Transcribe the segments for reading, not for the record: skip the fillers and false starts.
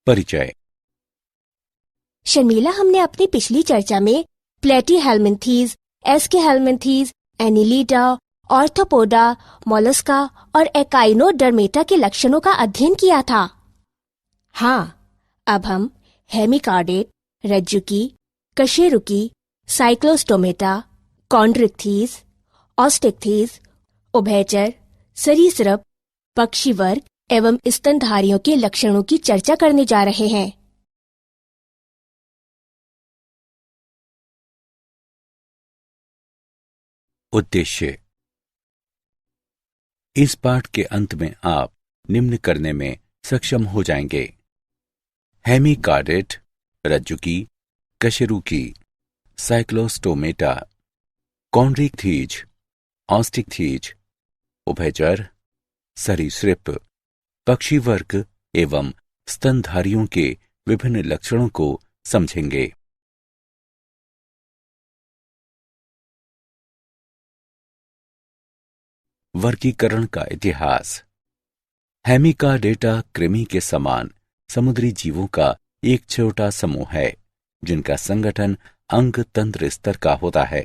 परिचय। शर्मिला, हमने अपनी पिछली चर्चा में प्लेटीहेल्मिन्थीज, एस्केहेल्मिन्थीज, एनिलिडा, ऑर्थोपोडा, मोलस्का और एकाइनोडर्मेटा के लक्षणों का अध्ययन किया था। हाँ, अब हम हेमिकार्डेट, रज्जुकी, कशेरुकी, साइक्लोस्टोमेटा, कॉन्ड्रिक्थीज, ऑस्टिक्थीज, उभयचर, सरीसृप, पक्षी वर्ग एवं स्तनधारियों के लक्षणों की चर्चा करने जा रहे हैं। उद्देश्य। इस पाठ के अंत में आप निम्न करने में सक्षम हो जाएंगे: हेमिकार्डेट, रज्जुकी, कशेरुकी, साइक्लोस्टोमेटा, कॉन्ड्रिक्थीज, ऑस्टिक्थीज, उभयचर, सरीसृप, पक्षी वर्ग एवं स्तनधारियों के विभिन्न लक्षणों को समझेंगे। वर्गीकरण का इतिहास। हेमिकार्डेटा कृमि के समान समुद्री जीवों का एक छोटा समूह है जिनका संगठन अंग तंत्र स्तर का होता है।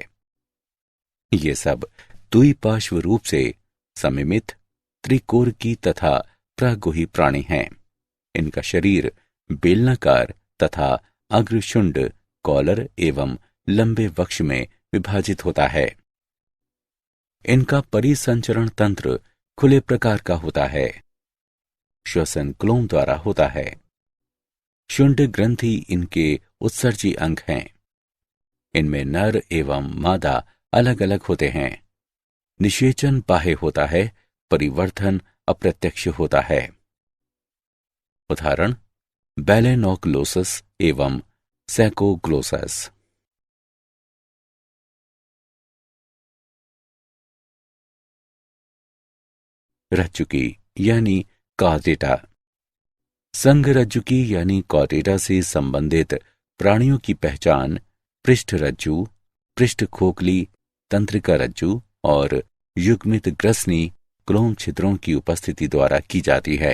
ये सब द्विपार्श्व रूप से सममित, त्रिकोरकी तथा प्रागुही प्राणी हैं। इनका शरीर बेलनाकार तथा अग्रशुंड, कॉलर एवं लंबे वक्ष में विभाजित होता है। इनका परिसंचरण तंत्र खुले प्रकार का होता है। श्वसन क्लोम द्वारा होता है। शुंड ग्रंथि इनके उत्सर्जी अंग हैं। इनमें नर एवं मादा अलग अलग होते हैं। निषेचन बाह्य होता है, परिवर्धन अप्रत्यक्ष होता है। उदाहरण: बैलेनोग्लोसस एवं सैकोग्लोसस। रज्जुकी यानी कॉर्डेटा। संघ रज्जुकी यानी कॉर्डेटा से संबंधित प्राणियों की पहचान पृष्ठ रज्जु, पृष्ठ खोखली, तंत्रिका रज्जु और युग्मित ग्रसनी क्लोम छिद्रों की उपस्थिति द्वारा की जाती है।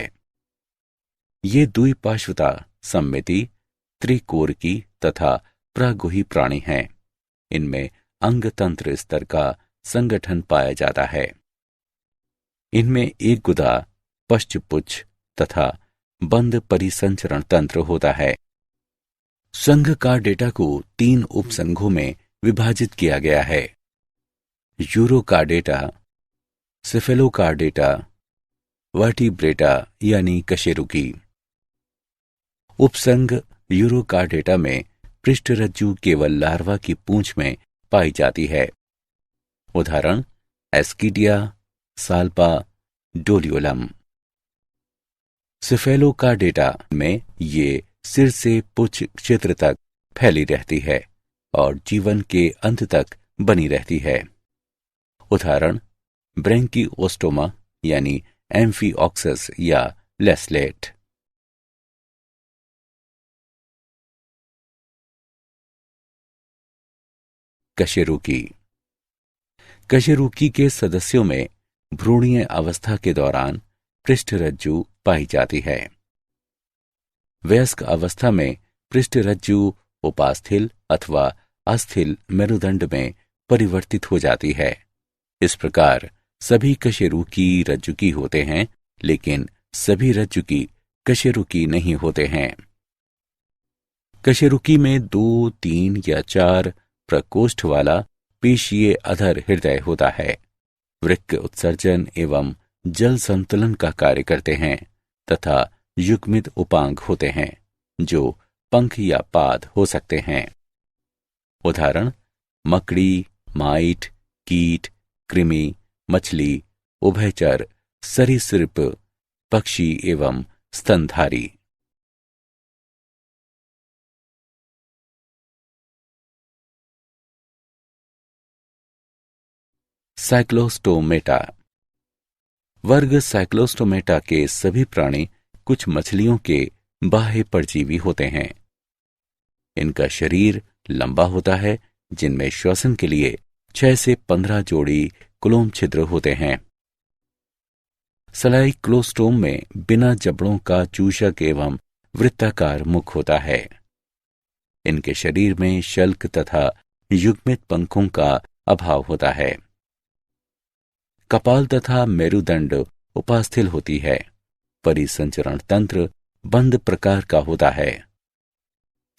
ये द्विपार्श्वता, सम्मिति, त्रिकोरकी तथा प्रागुही प्राणी हैं। इनमें अंग तंत्र स्तर का संगठन पाया जाता है। इनमें एक गुदा, पश्चपुच्छ तथा बंद परिसंचरण तंत्र होता है। संघ कार्डेटा को 3 उपसंघों में विभाजित किया गया है: यूरोकार्डेटा, सेफेलोकार्डेटा, वर्टिब्रेटा यानी कशेरुकी। उपसंघ यूरोकार्डेटा में पृष्ठ रज्जु केवल लार्वा की पूंछ में पाई जाती है। उदाहरण: एस्किडिया, साल्पा, डोलियोलम। सेफेलोकार्डेटा में ये सिर से पुच्छ क्षेत्र तक फैली रहती है और जीवन के अंत तक बनी रहती है। उदाहरण: ब्रैंकियोस्टोमा यानी एम्फीऑक्सस या लेस्लेट। कशेरुकी। कशेरुकी के सदस्यों में भ्रूणीय अवस्था के दौरान पृष्ठ रज्जु पाई जाती है। वयस्क अवस्था में पृष्ठ रज्जु उपास्थिल अथवा अस्थिल मेरुदंड में परिवर्तित हो जाती है। इस प्रकार सभी कशेरुकी रज्जुकी होते हैं, लेकिन सभी रज्जुकी कशेरुकी नहीं होते हैं। कशेरुकी में 2, 3 या 4 प्रकोष्ठ वाला पेशीय अधर हृदय होता है। वृक्क उत्सर्जन एवं जल संतुलन का कार्य करते हैं तथा युग्मित उपांग होते हैं जो पंख या पाद हो सकते हैं। उदाहरण: मकड़ी, माइट, कीट, कृमि, मछली, उभयचर, सरीसृप, पक्षी एवं स्तनधारी। साइक्लोस्टोमेटा। वर्ग साइक्लोस्टोमेटा के सभी प्राणी कुछ मछलियों के बाह्य परजीवी होते हैं। इनका शरीर लंबा होता है, जिनमें श्वसन के लिए 6 से 15 जोड़ी क्लोम छिद्र होते हैं। साइक्लोस्टोम में बिना जबड़ों का चूषक एवं वृत्ताकार मुख होता है। इनके शरीर में शल्क तथा युग्मित पंखों का अभाव होता है। कपाल तथा मेरुदंड उपास्थिल होती है। परिसंचरण तंत्र बंद प्रकार का होता है।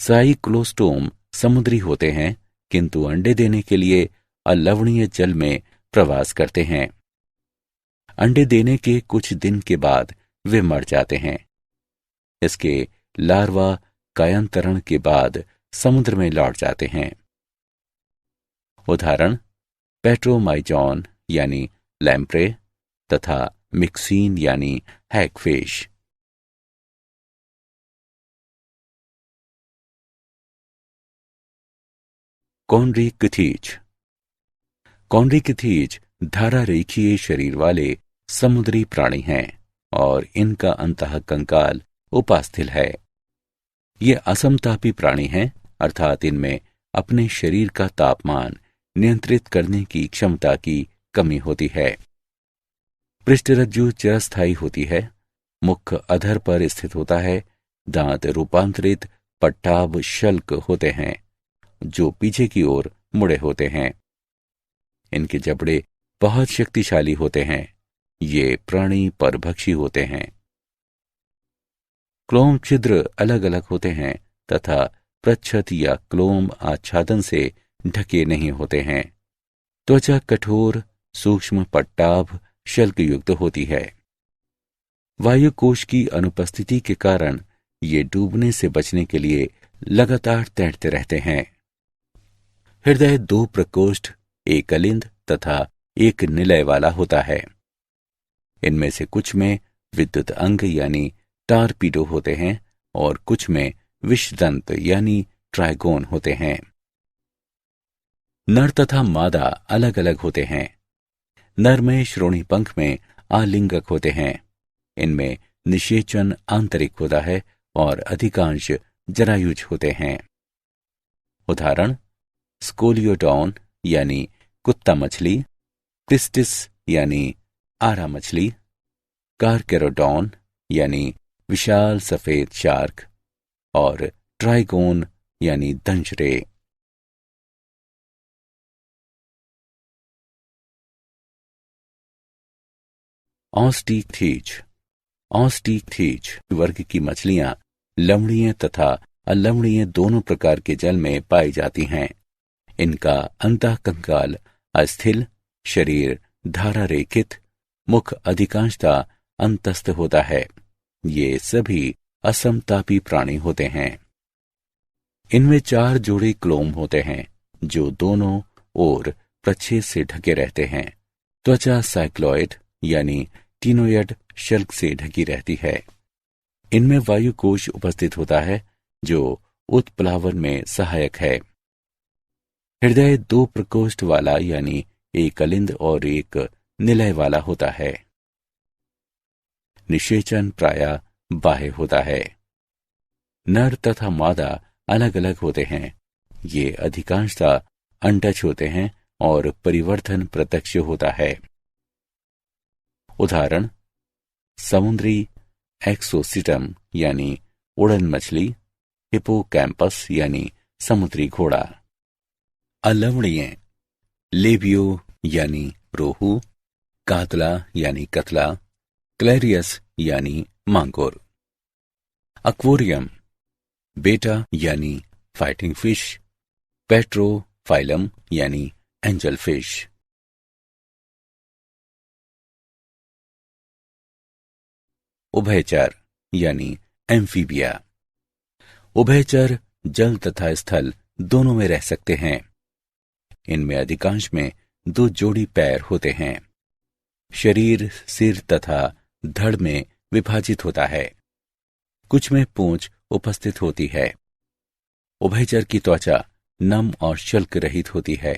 साइक्लोस्टोम समुद्री होते हैं, किंतु अंडे देने के लिए अलवणीय जल में प्रवास करते हैं। अंडे देने के कुछ दिन के बाद वे मर जाते हैं। इसके लार्वा कायांतरण के बाद समुद्र में लौट जाते हैं। उदाहरण पेट्रोमाइजॉन यानी लैम्प्रे तथा मिक्सीन यानी हैगफिश। कॉन्ड्रिकथीज। कॉन्ड्रिकथीज धारा रेखीय शरीर वाले समुद्री प्राणी हैं और इनका अंतः कंकाल उपास्थिल है। ये असमतापी प्राणी हैं, अर्थात इनमें अपने शरीर का तापमान नियंत्रित करने की क्षमता की कमी होती है। पृष्ठरज्जु चिरस्थायी होती है। मुख अधर पर स्थित होता है। दांत रूपांतरित पट्टाभ शल्क होते हैं जो पीछे की ओर मुड़े होते हैं। इनके जबड़े बहुत शक्तिशाली होते हैं। ये प्राणी परभक्षी होते हैं। क्लोम छिद्र अलग अलग होते हैं तथा प्रच्छद या क्लोम आच्छादन से ढके नहीं होते हैं। त्वचा कठोर सूक्ष्म पट्टाभ शल्क युक्त होती है। वायु कोश की अनुपस्थिति के कारण ये डूबने से बचने के लिए लगातार तैरते रहते हैं। हृदय 2 प्रकोष्ठ, एक अलिंद तथा एक निलय वाला होता है। इनमें से कुछ में विद्युत अंग यानी टारपीडो होते हैं और कुछ में विषदंत यानी ट्राइगोन होते हैं। नर तथा मादा अलग अलग होते हैं। नर में श्रोणी पंख में आलिंगक होते हैं। इनमें निषेचन आंतरिक होता है और अधिकांश जरायुज होते हैं। उदाहरण स्कोलियोडॉन यानी कुत्ता मछली, टिस्टिस यानी आरा मछली, कारकेरोडॉन यानी विशाल सफेद शार्क और ट्राइगोन यानी दंशरे। ऑस्टिकथीज। ऑस्टिकथीज वर्ग की मछलियां लवणीय तथा अलवणीय दोनों प्रकार के जल में पाई जाती हैं। इनका अंतः कंकाल अस्थिल, शरीर धारा रेखित, मुख अधिकांशतः अंतस्थ होता है। ये सभी असमतापी प्राणी होते हैं। इनमें 4 जोड़े क्लोम होते हैं जो दोनों ओर प्रच्छेद से ढके रहते हैं। त्वचा साइक्लॉइड यानी टीनोयड शल्क से ढकी रहती है। इनमें वायु कोश उपस्थित होता है जो उत्प्लावन में सहायक है। हृदय 2 प्रकोष्ठ वाला यानी एक अलिंद और एक निलय वाला होता है। निषेचन प्रायः बाह्य होता है। नर तथा मादा अलग अलग होते हैं। ये अधिकांशतः अंडज होते हैं और परिवर्तन प्रत्यक्ष होता है। उदाहरण समुद्री एक्सोसिटम यानी उड़न मछली, हिपोकैम्पस यानी समुद्री घोड़ा। अलवणीय लेबियो यानी रोहू, कातला यानी कतला, क्लेरियस यानी मांगुर। अक्वेरियम बेटा यानी फाइटिंग फिश, पेट्रोफाइलम यानी एंजल फिश। उभयचर यानी एम्फीबिया। उभयचर जल तथा स्थल दोनों में रह सकते हैं। इनमें अधिकांश में 2 जोड़ी पैर होते हैं। शरीर सिर तथा धड़ में विभाजित होता है। कुछ में पूंछ उपस्थित होती है। उभयचर की त्वचा नम और शल्क रहित होती है।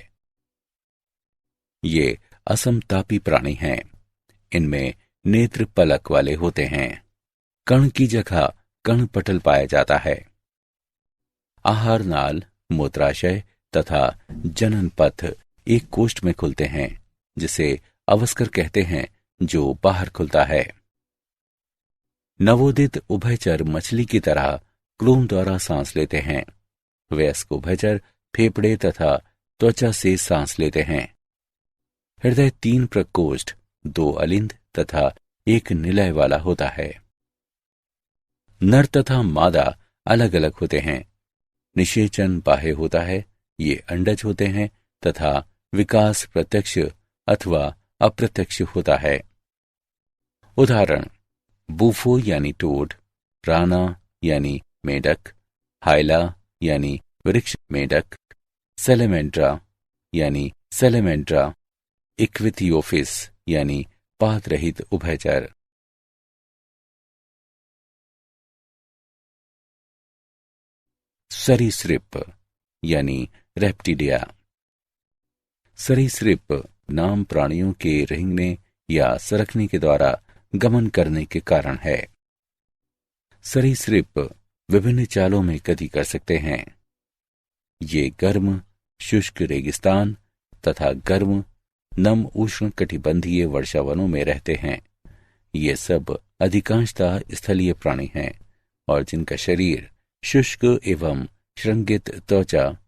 ये असमतापी प्राणी हैं। इनमें नेत्र पलक वाले होते हैं। कण की जगह कण पटल पाया जाता है। आहार नाल, मूत्राशय तथा जनन पथ एक कोष्ठ में खुलते हैं जिसे अवस्कर कहते हैं, जो बाहर खुलता है। नवोदित उभयचर मछली की तरह क्लोम द्वारा सांस लेते हैं। वयस्क उभयचर फेफड़े तथा त्वचा से सांस लेते हैं। हृदय 3 प्रकोष्ठ, 2 अलिंद तथा 1 निलय वाला होता है। नर तथा मादा अलग अलग होते हैं। निषेचन बाह्य होता है, ये अंडज होते हैं तथा विकास प्रत्यक्ष अथवा अप्रत्यक्ष होता है। उदाहरण: बूफो यानी टोड, राना यानी मेढक, हाइला यानी वृक्ष मेढक, सेलेमेंड्रा यानी सेलेमेंड्रा, इक्विथियोफिस यानी पाद रहित उभयचर। सरीसृप यानी रेप्टिडिया। सरीसृप नाम प्राणियों के रेंगने या सरकने के द्वारा गमन करने के कारण है। सरीसृप विभिन्न चालों में गति कर सकते हैं। ये गर्म शुष्क रेगिस्तान तथा गर्म नम उष्ण कटिबंधीय वर्षावनों में रहते हैं। ये सब अधिकांशतः स्थलीय प्राणी हैं और जिनका शरीर शुष्क एवं श्रृंगित त्वचा,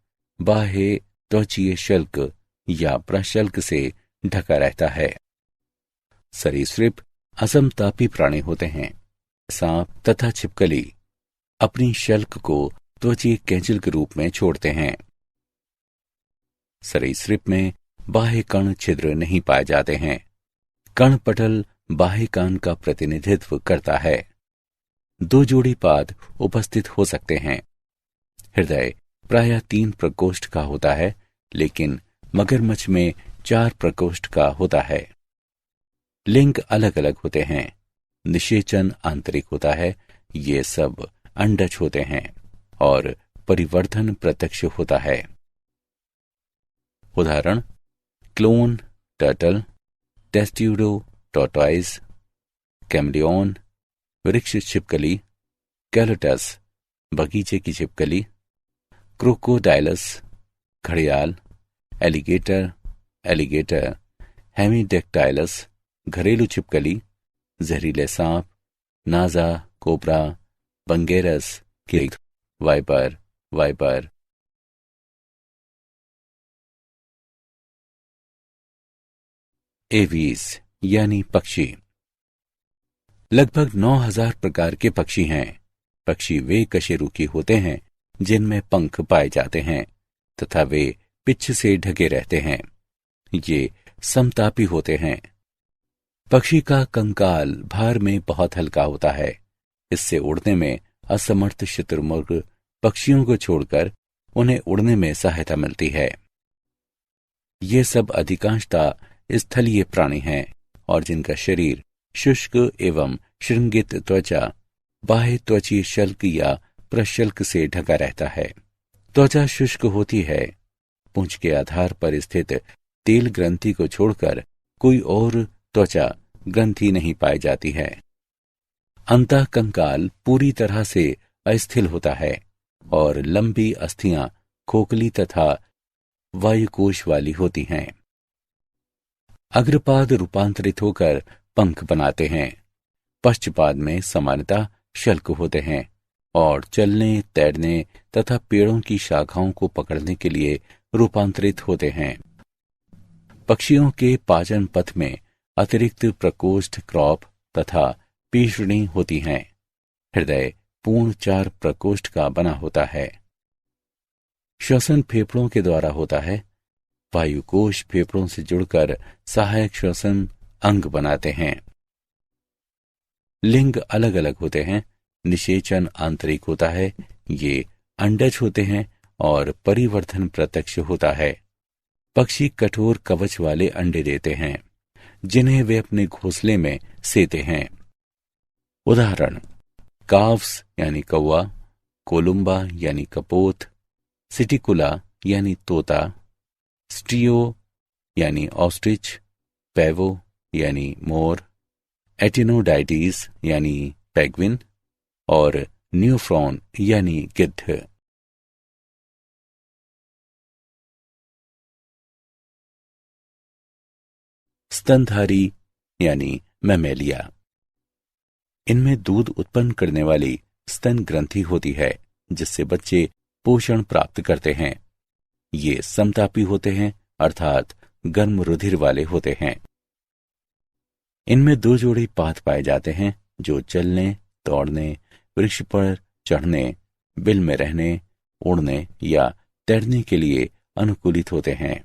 बाह्य त्वचीय शल्क या प्रशल्क से ढका रहता है। सरीसृप असमतापी प्राणी होते हैं। सांप तथा छिपकली अपनी शल्क को त्वचीय कैंचिल के रूप में छोड़ते हैं। सरीसृप में बाह्य कण छिद्र नहीं पाए जाते हैं। कण पटल बाह्य कान का प्रतिनिधित्व करता है। 2 जोड़ी पाद उपस्थित हो सकते हैं। हृदय प्रायः 3 प्रकोष्ठ का होता है, लेकिन मगरमच्छ में 4 प्रकोष्ठ का होता है। लिंग अलग अलग होते हैं। निषेचन आंतरिक होता है, ये सब अंडज होते हैं और परिवर्धन प्रत्यक्ष होता है। उदाहरण: clone turtle, testudo tortoise, chameleon वृक्ष छिपकली, कैलोटस बगीचे की छिपकली, क्रोकोडाइलस घड़ियाल, एलिगेटर, हेमीडेक्टाइलस घरेलू छिपकली, जहरीले सांप, नाजा, कोबरा, बंगेरस, किंग, वाइपर। एवीज यानी पक्षी। लगभग 9000 प्रकार के पक्षी हैं। पक्षी वे कशेरुकी होते हैं जिनमें पंख पाए जाते हैं तथा वे पिच्छ से ढके रहते हैं। ये समतापी होते हैं। पक्षी का कंकाल भार में बहुत हल्का होता है। इससे उड़ने में असमर्थ शुतुरमुर्ग पक्षियों को छोड़कर उन्हें उड़ने में सहायता मिलती है। ये सब अधिकांशतः स्थलीय प्राणी हैं और जिनका शरीर शुष्क एवं श्रृंगित त्वचा, बाह्य त्वचीय शल्क या प्रशल्क से ढका रहता है। त्वचा शुष्क होती है। पूंछ के आधार पर स्थित तेल ग्रंथि को छोड़कर कोई और त्वचा ग्रंथि नहीं पाई जाती है। अंतः कंकाल पूरी तरह से अस्थिल होता है और लंबी अस्थियां खोखली तथा वायुकोश वाली होती हैं। अग्रपाद रूपांतरित होकर पंख बनाते हैं। पश्चपाद में सामान्यतः शल्क होते हैं और चलने, तैरने तथा पेड़ों की शाखाओं को पकड़ने के लिए रूपांतरित होते हैं। पक्षियों के पाचन पथ में अतिरिक्त प्रकोष्ठ, क्रॉप तथा पीषणी होती हैं। हृदय पूर्ण 4 प्रकोष्ठ का बना होता है। श्वसन फेफड़ों के द्वारा होता है। वायुकोश फेफड़ों से जुड़कर सहायक श्वसन अंग बनाते हैं। लिंग अलग अलग होते हैं। निषेचन आंतरिक होता है। ये अंडज होते हैं और परिवर्धन प्रत्यक्ष होता है। पक्षी कठोर कवच वाले अंडे देते हैं जिन्हें वे अपने घोंसले में सेते हैं। उदाहरण: काव्स यानी कौवा, कोलुम्बा यानी कपोत, सिटिकुला यानी तोता, स्ट्रियो यानी ऑस्ट्रिच, पैवो यानी मोर, एटिनोडाइटीज यानी पेंगुइन और न्यूफ्रॉन यानी गिद्ध। स्तनधारी यानी मैमेलिया। इनमें दूध उत्पन्न करने वाली स्तन ग्रंथि होती है, जिससे बच्चे पोषण प्राप्त करते हैं। ये समतापी होते हैं, अर्थात गर्म रुधिर वाले होते हैं। इनमें 2 जोड़ी पाद पाए जाते हैं, जो चलने, दौड़ने, वृक्ष पर चढ़ने, बिल में रहने, उड़ने या तैरने के लिए अनुकूलित होते हैं।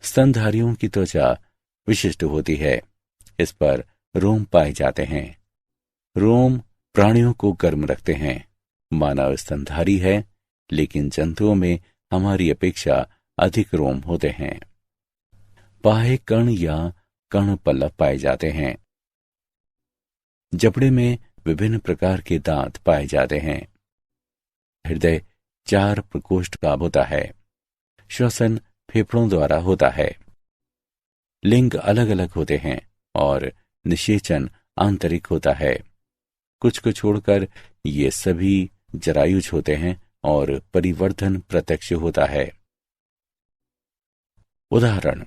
स्तनधारियों की त्वचा विशिष्ट होती है। इस पर रोम पाए जाते हैं। रोम प्राणियों को गर्म रखते हैं। मानव स्तनधारी है, लेकिन जंतुओं में हमारी अपेक्षा अधिक रोम होते हैं। बाह्य कर्ण या कर्ण पल्लव पाए जाते हैं। जबड़े में विभिन्न प्रकार के दांत पाए जाते हैं। हृदय 4 प्रकोष्ठ का होता है। श्वसन फेफड़ों द्वारा होता है। लिंग अलग अलग होते हैं और निषेचन आंतरिक होता है। कुछ को छोड़कर ये सभी जरायुज होते हैं और परिवर्धन प्रत्यक्ष होता है। उदाहरण: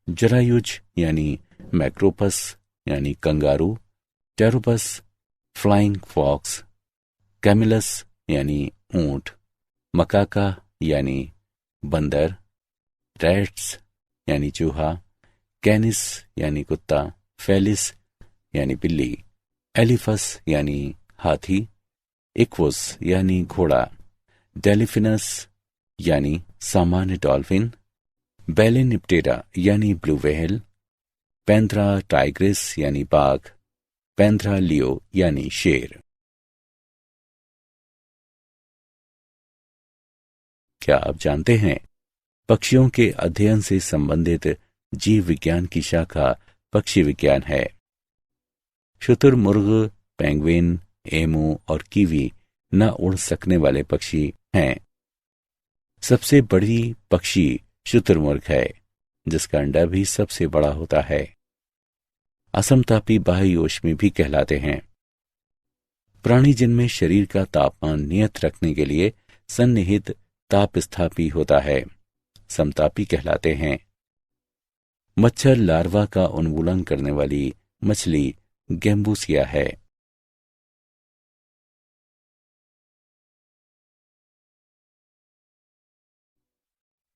जरायुज यानी मैक्रोपस यानी kangaroo, Pteropus flying fox, Camelus यानी ऊंट, मकाका यानी बंदर, रैट्स यानी चूहा, कैनिस यानी कुत्ता, फेलिस यानी बिल्ली, एलिफस यानी हाथी, इक्वस यानी घोड़ा, डेलिफिनस यानी सामान्य डॉल्फिन, बेलेनिप्टेरा यानी ब्लू व्हेल, पैंथरा टाइग्रिस यानी बाघ, पैंथरा लियो यानी शेर। क्या आप जानते हैं, पक्षियों के अध्ययन से संबंधित जीव विज्ञान की शाखा पक्षी विज्ञान है। शुतुरमुर्ग, पेंगुइन, एमू और कीवी न उड़ सकने वाले पक्षी हैं। सबसे बड़ी पक्षी शुतुरमुर्ग है, जिसका अंडा भी सबसे बड़ा होता है। असमतापी बाह्यकोश भी कहलाते हैं। प्राणी जिनमें शरीर का तापमान नियत रखने के लिए सन्निहित तापस्थापी होता है, समतापी कहलाते हैं। मच्छर लार्वा का उन्मूलन करने वाली मछली गैम्बूसिया है।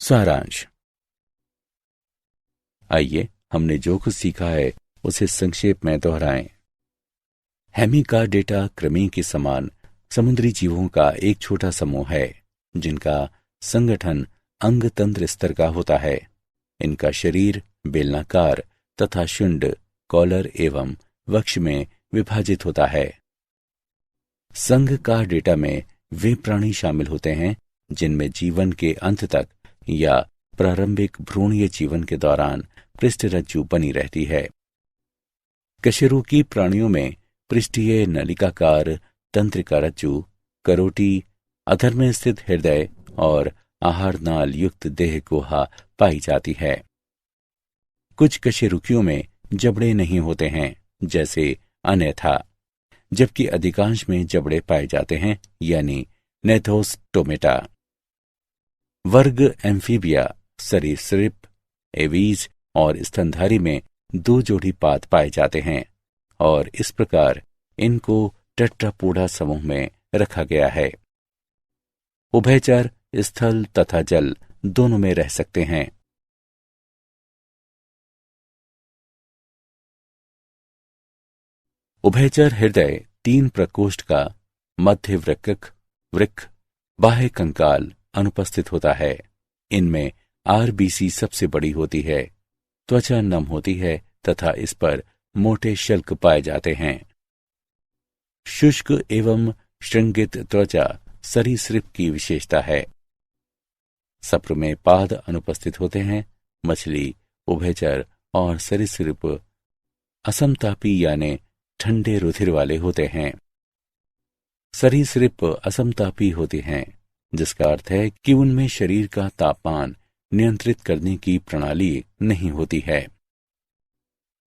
सारांश। आइए हमने जो कुछ सीखा है उसे संक्षेप में दोहराएं। हेमिकार्डेटा कृमि के समान समुद्री जीवों का एक छोटा समूह है, जिनका संगठन अंग तंत्र स्तर का होता है। इनका शरीर बेलनाकार तथा शुंड, कॉलर एवं वक्ष में विभाजित होता है। संघकार्डेटा में वे प्राणी शामिल होते हैं जिनमें जीवन के अंत तक या प्रारंभिक भ्रूणीय जीवन के दौरान पृष्ठरज्जु बनी रहती है। कशेरुकी प्राणियों में पृष्ठीय नलिकाकार तंत्रिका रज्जु, करोटी, अधर में स्थित हृदय और आहार नाल युक्त देह गुहा पाई जाती है। कुछ कशेरुकियों में जबड़े नहीं होते हैं, जैसे अन्यथा, जबकि अधिकांश में जबड़े पाए जाते हैं, यानी नेथोस्टोमेटा। वर्ग एम्फीबिया, सरीसृप, एवीज और स्तनधारी में 2 जोड़ी पाद पाए जाते हैं और इस प्रकार इनको टेट्रापोडा समूह में रखा गया है। उभयचर स्थल तथा जल दोनों में रह सकते हैं। उभयचर हृदय 3 प्रकोष्ठ का मध्य वृक्क बाह्य कंकाल अनुपस्थित होता है। इनमें आरबीसी सबसे बड़ी होती है। त्वचा नम होती है तथा इस पर मोटे शल्क पाए जाते हैं। शुष्क एवं श्रृंगित त्वचा सरीसृप की विशेषता है। सप्र में पाद अनुपस्थित होते हैं। मछली, उभयचर और सरीसृप असमतापी यानी ठंडे रुधिर वाले होते हैं। सरीसृप असमतापी होते हैं, जिसका अर्थ है कि उनमें शरीर का तापमान नियंत्रित करने की प्रणाली नहीं होती है।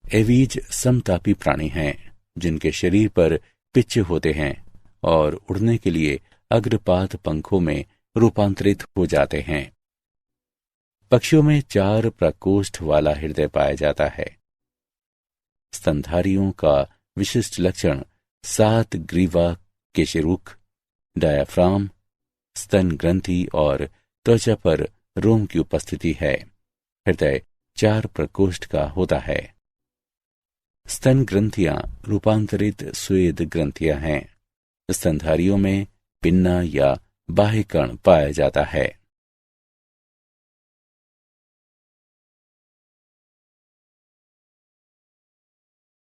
एवीज समतापी प्राणी हैं, जिनके शरीर पर पिच्च होते हैं और उड़ने के लिए अग्रपाद पंखों में रूपांतरित हो जाते हैं। पक्षियों में 4 प्रकोष्ठ वाला हृदय पाया जाता है। स्तनधारियों का विशिष्ट लक्षण 7 ग्रीवा केशरुख, डायाफ्राम, स्तन ग्रंथि और त्वचा पर रोम की उपस्थिति है। हृदय 4 प्रकोष्ठ का होता है। स्तन ग्रंथियां रूपांतरित स्वेद ग्रंथियां हैं। स्तनधारियों में पिन्ना या बाह्यकर्ण पाया जाता है।